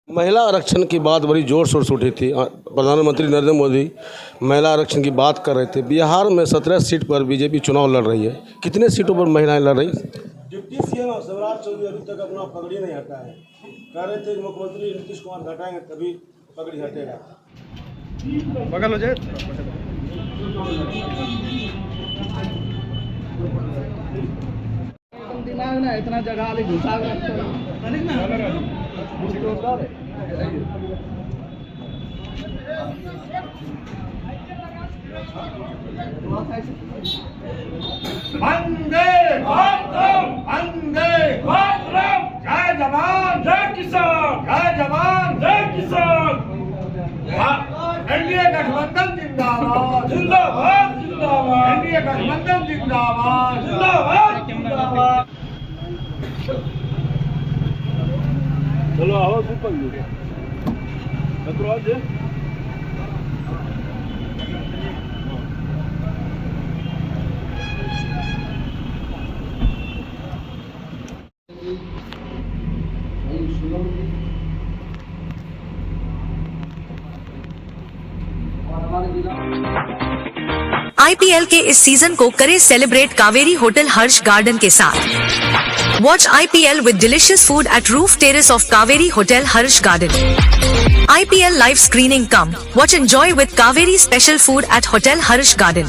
महिला आरक्षण की बात बड़ी जोर शोर से उठी थी। प्रधानमंत्री नरेंद्र मोदी महिला आरक्षण की बात कर रहे थे। बिहार में 17 सीट पर बीजेपी चुनाव लड़ रही है। कितने सीटों पर महिलाएं लड़ रही? डिप्टी सीएम शिवराज चौधरी अभी तक अपना पगड़ी नहीं हटा है। कह रहे थे मुख्यमंत्री नीतीश कुमार हटाएंगे तभी पगड़ी हटेगा। बगल हो जाए। दिमाग ना इतना जगह ले घुसा वंदे मातरम, वंदे मातरम। जय जवान जय किसान, जय जवान जय किसान। एनडीए गठबंधन जिंदाबाद, जिंदाबाद जिंदाबाद। एनडीए गठबंधन जिंदाबाद, जिंदाबाद जिंदाबाद। चलो आओ सुपर आईपीएल के इस सीजन को करे सेलिब्रेट कावेरी होटल हर्ष गार्डन के साथ। Watch IPL with delicious food at roof terrace of Kaveri hotel Harsh garden. IPL live screening come watch enjoy with Kaveri special food at hotel Harsh garden.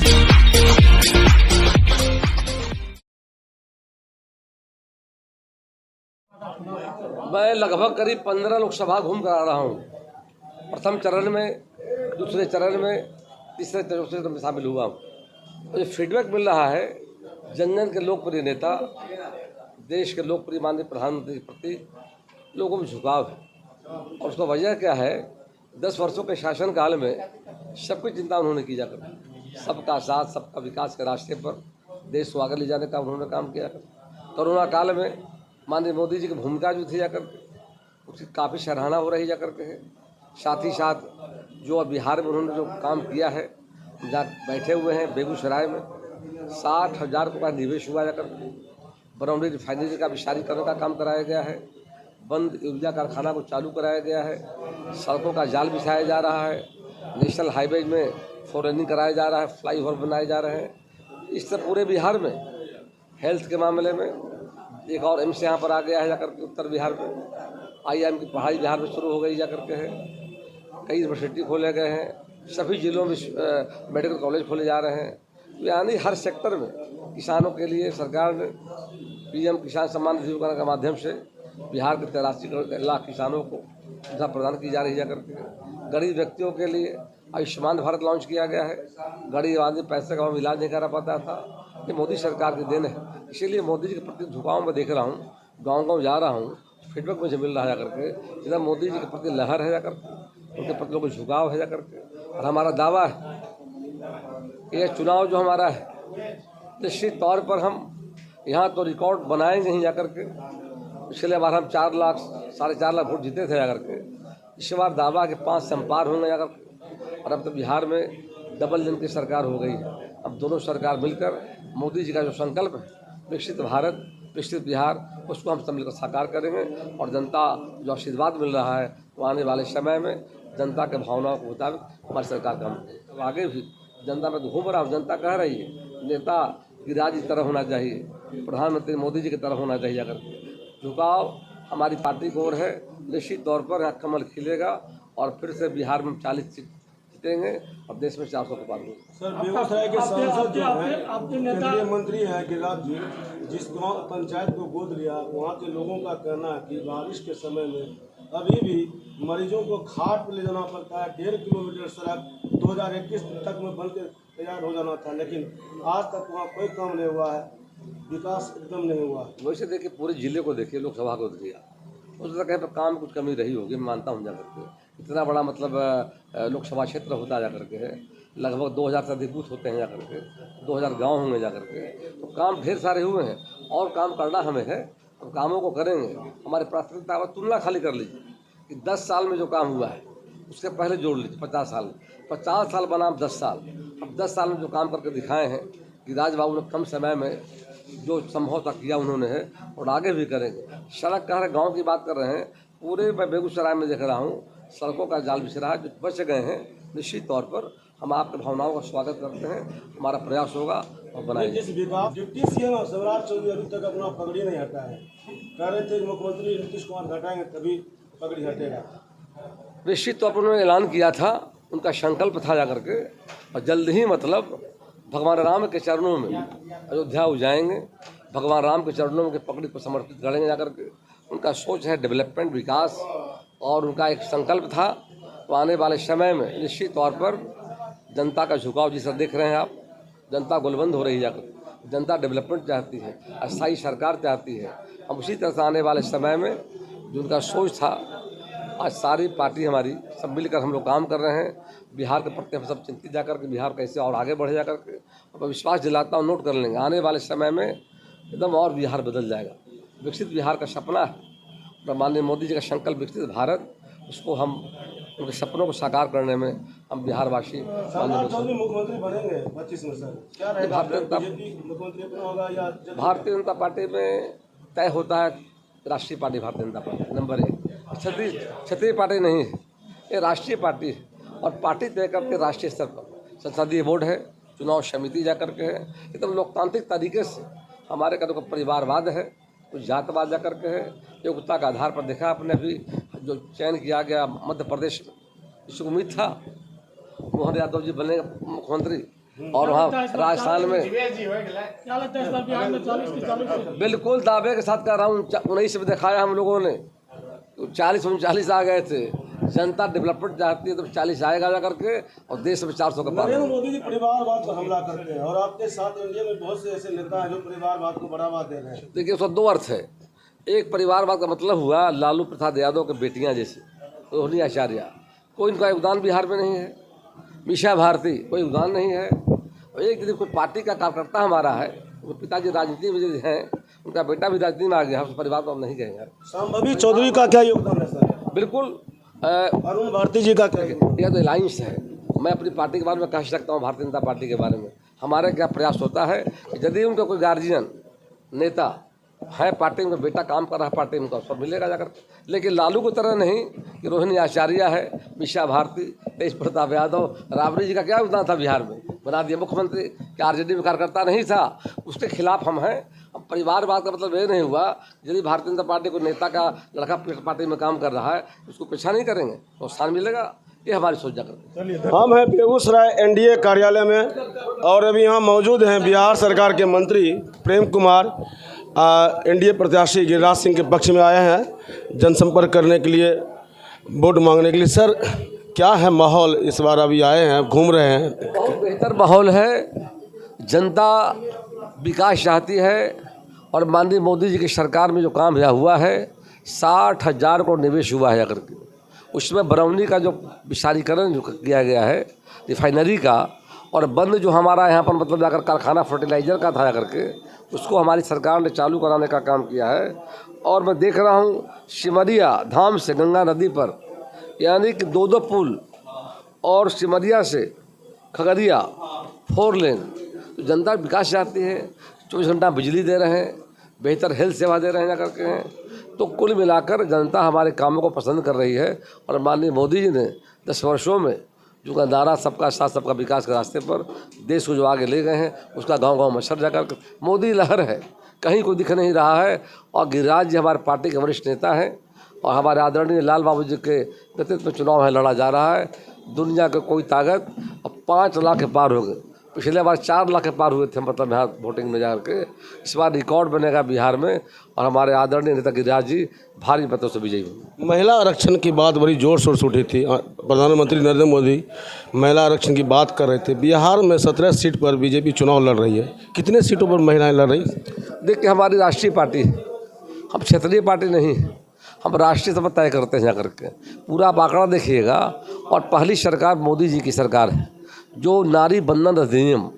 मैं लगभग करीब 15 लोकसभा घूम कर आ रहा हूँ। प्रथम चरण में, दूसरे चरण में, तीसरे चौथे में शामिल हुआ हूँ। मुझे फीडबैक मिल रहा है जन जन के लोकप्रिय नेता, देश के लोकप्रिय माननीय प्रधानमंत्री के प्रति लोगों में झुकाव है। और उसका वजह क्या है? 10 वर्षों के शासनकाल में सबकी चिंता उन्होंने की जाकर, सबका साथ, सबका विकास के रास्ते पर देश को आगे ले जाने का उन्होंने काम किया। कोरोना काल में माननीय मोदी जी की भूमिका जो थी जाकर, उसकी काफ़ी सराहना हो रही जाकर के है। साथ ही साथ जो बिहार में उन्होंने जो काम किया है, जहाँ बैठे हुए हैं बेगूसराय में 60,000 रुपये निवेश हुआ जाकर, बरौनी रिफाइनरी का विस्तारीकरण का काम कराया गया है, बंद ऊर्जा कारखाना को चालू कराया गया है, सड़कों का जाल बिछाया जा रहा है, नेशनल हाईवे में फोर लेनिंग कराया जा रहा है, फ्लाईओवर बनाए जा रहे हैं। इस तरह पूरे बिहार में हेल्थ के मामले में एक और एम्स यहाँ पर आ गया है जाकर के उत्तर बिहार में। आईआईएम की पढ़ाई बिहार में शुरू हो गई जाकर के है। कई यूनिवर्सिटी खोले गए हैं, सभी जिलों में मेडिकल कॉलेज खोले जा रहे हैं। यानी हर सेक्टर में किसानों के लिए सरकार ने पीएम किसान सम्मान निधि योजना के माध्यम से बिहार के 83 लाख किसानों को सुविधा प्रदान की जा रही है करके। गरीब व्यक्तियों के लिए आयुष्मान भारत लॉन्च किया गया है। गरीब आदमी पैसे का इलाज नहीं करा पाता था, ये मोदी सरकार की देन है। इसीलिए मोदी जी के प्रति झुकाव में देख रहा हूँ, गांव-गांव जा रहा हूँ, फीडबैक मुझे मिल रहा है जाकर के, जितना मोदी जी के प्रति लहर है जाकर के, उनके प्रति लोगों को झुकाव है जाकर के। और हमारा दावा है ये चुनाव जो हमारा है, निश्चित तौर पर हम यहाँ तो रिकॉर्ड बनाएंगे ही जाकर के। पिछले बार हम 4 लाख 4.5 लाख वोट जीते थे जाकर के। इस बार दावा के 5 से हम पार होंगे जाकर के। और अब तो बिहार में डबल इंजन की सरकार हो गई है। अब दोनों सरकार मिलकर मोदी जी का जो संकल्प है, विकसित भारत विकसित बिहार, उसको हम सब मिलकर साकार करेंगे। और जनता जो आशीर्वाद मिल रहा है, वो आने वाले समय में जनता के भावनाओं के मुताबिक हमारी सरकार का हम आगे भी जनता में घूम रहा हूँ। जनता कह रही है नेता गिरिराज की तरह होना चाहिए, प्रधानमंत्री मोदी जी की तरह होना चाहिए। अगर झुकाव हमारी पार्टी की ओर है, निश्चित तौर पर यहाँ कमल खिलेगा और फिर से बिहार में 40 सीट जीतेंगे और देश में 400 को पार होंगे। सर, बेगूसराय के सांसद जो है केंद्रीय मंत्री हैं गिरिराज जी, जिस गांव पंचायत को गोद लिया, वहाँ के लोगों का कहना है कि बारिश के समय में अभी भी मरीजों को खाट पर ले जाना पड़ता है। 1.5 किलोमीटर सड़क 2021 तक में बनकर तैयार हो जाना था, लेकिन आज तक वहाँ कोई काम नहीं हुआ है, विकास एकदम नहीं हुआ। वैसे देखिए, पूरे जिले को देखिए, लोकसभा को देखिए, उस तरह कहीं पर काम कुछ कमी रही होगी, मैं मानता हूँ जाकर के। इतना बड़ा मतलब लोकसभा क्षेत्र होता जाकर के है, लगभग 2000 से अधिक बूथ होते हैं जाकर के, 2000 गांव होंगे जाकर के, तो काम ढेर सारे हुए हैं और काम करना हमें है। तो कामों को करेंगे। हमारी प्राथमिकता पर तुलना खाली कर लीजिए कि 10 साल में जो काम हुआ है उसके पहले जोड़ लीजिए 50 साल। 50 साल बनाम 10 साल। अब 10 साल में जो काम करके दिखाए हैं कि राजबाबू ने कम समय में जो संभव तक किया उन्होंने है और आगे भी करेंगे। सड़क कह रहे गाँव की बात कर रहे हैं, पूरे मैं बेगूसराय में देख रहा हूँ सड़कों का जाल बिछ रहा है। जो बच गए हैं निश्चित तौर पर हम आपके भावनाओं का स्वागत करते हैं, हमारा प्रयास होगा और बनाएंगे। जिस विभाग डिप्टी सीएम शिवराज चौधरी अभी तक अपना पगड़ी नहीं हटा है, कह रहे थे कि मुख्यमंत्री नीतीश कुमार हटाएंगे तभी पगड़ी हटेगा। निश्चित तौर पर उन्होंने ऐलान किया था, उनका संकल्प था जाकर के, और जल्द ही मतलब भगवान राम के चरणों में अयोध्या जाएंगे, भगवान राम के चरणों में पगड़ी पर समर्पित करेंगे जाकर के। उनका सोच है डेवलपमेंट, विकास, और उनका एक संकल्प था। तो आने वाले समय में निश्चित तौर पर जनता का झुकाव जिस तरह देख रहे हैं आप, जनता गोलबंद हो रही है जाकर, जनता डेवलपमेंट चाहती है, अस्थायी सरकार चाहती है। हम उसी तरह से आने वाले समय में जो उनका सोच था, आज सारी पार्टी हमारी सब मिलकर हम लोग काम कर रहे हैं। बिहार के प्रति हम सब चिंतित जाकर के बिहार कैसे और आगे बढ़े जाकर के, और विश्वास दिलाता हूँ, नोट कर लेंगे आने वाले समय में एकदम और बिहार बदल जाएगा। विकसित बिहार का सपना है, माननीय मोदी जी का संकल्प विकसित भारत, उसको हम उनके सपनों को साकार करने में हम बिहारवासी चौधरी मुख्यमंत्री बनेंगे 25 में सर, क्या रहेगा? बीजेपी मुख्यमंत्री अपना होगा या भारतीय जनता पार्टी में तय होता है राष्ट्रीय party Bharatiya Janata party number 1, क्षेत्रीय पार्टी नहीं है, ये राष्ट्रीय पार्टी है। और पार्टी तय करके राष्ट्रीय स्तर पर संसदीय बोर्ड है, चुनाव समिति जा करके है, एकदम लोकतांत्रिक तरीके से। हमारे का तो परिवारवाद है, कुछ जातवाद जा करके है, योग्यता के आधार पर देखा आपने अभी जो चयन किया गया मध्य प्रदेश में, इसको उम्मीद था मोहन यादव जी बनेंगे मुख्यमंत्री, और वहाँ राजस्थान में बिल्कुल दावे के साथ कह रहा हूँ 19 में दिखाया हम लोगों ने, 40-39 आ गए थे। जनता डेवलपमेंट चाहती है तो 40 आएगा जा करके, और देश में 400 का पार। नरेंद्र मोदी जी परिवारवाद पर हमला करते हैं, और आपके साथ इंडिया में बहुत से ऐसे नेता हैं जो परिवारवाद को बढ़ावा दे रहे हैं। देखिए उसका 2 अर्थ है। एक परिवारवाद का मतलब हुआ लालू प्रसाद यादव के बेटियां जैसे रोहिणी आचार्य, कोई इनका योगदान बिहार में नहीं है। मीशा भारती कोई योगदान नहीं है। और एक यदि कोई पार्टी का कार्यकर्ता हमारा है, वो पिताजी राजनीति में हैं, उनका बेटा भी राजनीति में आ गया, हम परिवार को हम नहीं कहेंगे। संभवी चौधरी का क्या योगदान है सर? बिल्कुल अरुण भारती जी का क्या? यह तो अलायंस है। मैं अपनी पार्टी के बारे में कह सकता हूँ, भारतीय जनता पार्टी के बारे में हमारे क्या प्रयास होता है कि यदि उनका कोई गार्जियन नेता है पार्टी में, बेटा काम कर रहा है पार्टी में, तो सब मिलेगा जाकर। लेकिन लालू की तरह नहीं कि रोहिणी आचार्य है, मीशा भारती, तेज प्रताप यादव, राबड़ी जी का क्या योगदान था बिहार में, बना दिया मुख्यमंत्री। क्या आरजेडी में कार्यकर्ता नहीं था? उसके खिलाफ हम हैं। अब परिवारवाद का मतलब ये नहीं हुआ यदि भारतीय जनता पार्टी को नेता का लड़का पार्टी में काम कर रहा है उसको पीछा नहीं करेंगे तो स्थान मिलेगा। ये हमारी सोच जाकर। हम हैं बेगूसराय एनडीए कार्यालय में, और अभी यहाँ मौजूद हैं बिहार सरकार के मंत्री प्रेम कुमार। एनडीए प्रत्याशी गिरिराज सिंह के पक्ष में आए हैं जनसंपर्क करने के लिए, वोट मांगने के लिए। सर क्या है माहौल, इस बार अभी आए हैं, घूम रहे हैं? बहुत बेहतर माहौल है। जनता विकास चाहती है, और माननीय मोदी जी की सरकार में जो काम हुआ है 60,000 करोड़ निवेश हुआ है जाकर के। उसमें बरौनी का जो विस्तारीकरण जो किया गया है रिफाइनरी का, और बंद जो हमारा यहाँ पर मतलब जाकर कारखाना फर्टिलाइज़र का था जाकर के, उसको हमारी सरकार ने चालू कराने का काम किया है। और मैं देख रहा हूँ सिमरिया धाम से गंगा नदी पर यानी कि 2 पुल, और सिमरिया से खगड़िया 4 लेन। तो जनता विकास चाहती है, 24 घंटा बिजली दे रहे हैं, बेहतर हेल्थ सेवा दे रहे हैं जाकर के हैं। तो कुल मिलाकर जनता हमारे कामों को पसंद कर रही है। और माननीय मोदी जी ने 10 वर्षों में जो नारा सबका साथ सबका विकास के रास्ते पर देश को जो आगे ले गए हैं, उसका गांव-गांव में छर जाकर मोदी लहर है, कहीं कोई दिख नहीं रहा है। और गिरिराज जी हमारे पार्टी के वरिष्ठ नेता हैं, और हमारे आदरणीय लाल बाबू जी के नेतृत्व में चुनाव है लड़ा जा रहा है। दुनिया के कोई ताकत अब 5 लाख के पार हो गए। पिछले बार 4 लाख के पार हुए थे मतलब यहाँ वोटिंग में जाकर के। इस बार रिकॉर्ड बनेगा बिहार में, और हमारे आदरणीय नेता गिरिराज जी भारी मतों से विजयी होंगे। महिला आरक्षण की बात बड़ी जोर शोर से उठी थी। प्रधानमंत्री नरेंद्र मोदी महिला आरक्षण की बात कर रहे थे। बिहार में 17 सीट पर बीजेपी चुनाव लड़ रही है, कितने सीटों पर महिलाएं लड़ रही? देखिए हमारी राष्ट्रीय पार्टी है, हम क्षेत्रीय पार्टी नहीं है, हम राष्ट्रीय सभा तय करते हैं जाकर के। पूरा आप आंकड़ा देखिएगा। और पहली सरकार मोदी जी की सरकार है जो नारी बंधन अधिनियम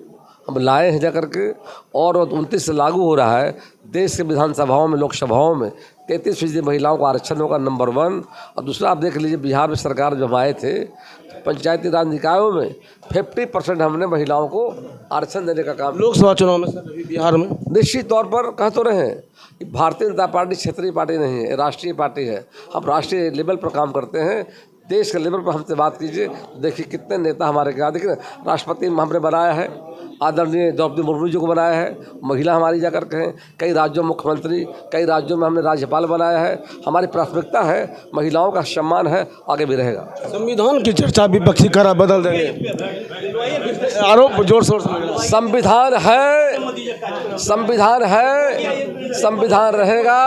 हम लाए हैं जाकर के, और 29 से लागू हो रहा है। देश के विधानसभाओं में, लोकसभाओं में 33% महिलाओं को आरक्षण होगा, नंबर 1। और दूसरा आप देख लीजिए, बिहार में सरकार जब आए थे तो पंचायती राज निकायों में 50% हमने महिलाओं को आरक्षण देने का काम। लोकसभा चुनाव में सर अभी बिहार में निश्चित तौर पर कह तो रहे हैं कि भारतीय जनता पार्टी क्षेत्रीय पार्टी नहीं है, राष्ट्रीय पार्टी है। हम राष्ट्रीय लेवल पर काम करते हैं, देश के लेवल पर हमसे बात कीजिए, देखिए कितने नेता हमारे क्या। देखिए राष्ट्रपति हमने बनाया है, आदरणीय द्रौपदी मुर्मू जी को बनाया है, महिला हमारी जाकर के हैं, कई राज्यों में मुख्यमंत्री, कई राज्यों में हमने राज्यपाल बनाया है। हमारी प्राथमिकता है, महिलाओं का सम्मान है, आगे भी रहेगा। संविधान की चर्चा विपक्षी करा बदल देंगे, आरोप जोर शोर से। संविधान है, संविधान है, संविधान रहेगा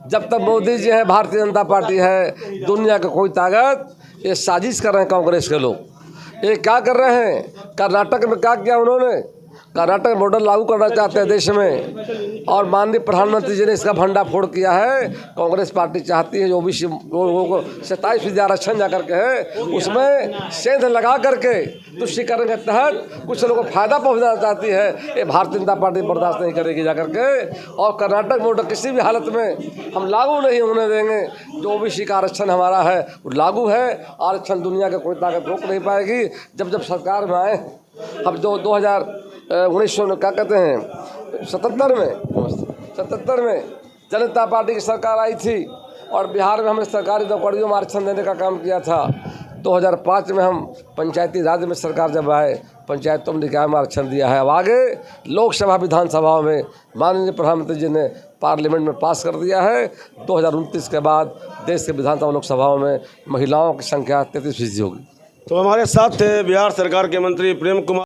जब तक मोदी जी है, भारतीय जनता पार्टी है। दुनिया का कोई ताकत, ये साजिश कर रहे हैं कांग्रेस के लोग। ये क्या कर रहे हैं? कर्नाटक में क्या किया उन्होंने? कर्नाटक मॉडल लागू करना चाहते हैं देश में, और माननीय प्रधानमंत्री जी ने इसका भंडाफोड़ किया है। कांग्रेस पार्टी चाहती है ओबीसी लोगों को 27% आरक्षण जाकर के है, उसमें सेंध लगा करके तुष्टिकरण के तहत कुछ लोगों को फायदा पहुंचाना चाहती है। ये भारतीय जनता पार्टी बर्दाश्त नहीं करेगी जाकर के। और कर्नाटक मॉडल किसी भी हालत में हम लागू नहीं होने देंगे। जो ओबीसी का आरक्षण हमारा है वो लागू है, आरक्षण दुनिया का कोई ताकत रोक नहीं पाएगी। जब सरकार में आए हम 2019 में क्या कहते हैं 77 में जनता पार्टी की सरकार आई थी, और बिहार में हमने सरकारी नौकरियों में आरक्षण देने का काम किया था। 2005 में हम पंचायती राज में सरकार जब आए, पंचायतों में निकाय में आरक्षण दिया है। अब आगे लोकसभा विधानसभाओं में माननीय प्रधानमंत्री जी ने पार्लियामेंट में पास कर दिया है। 2029 के बाद देश के विधानसभा लोकसभाओं में महिलाओं की संख्या 33% होगी। तो हमारे साथ थे बिहार सरकार के मंत्री प्रेम कुमार।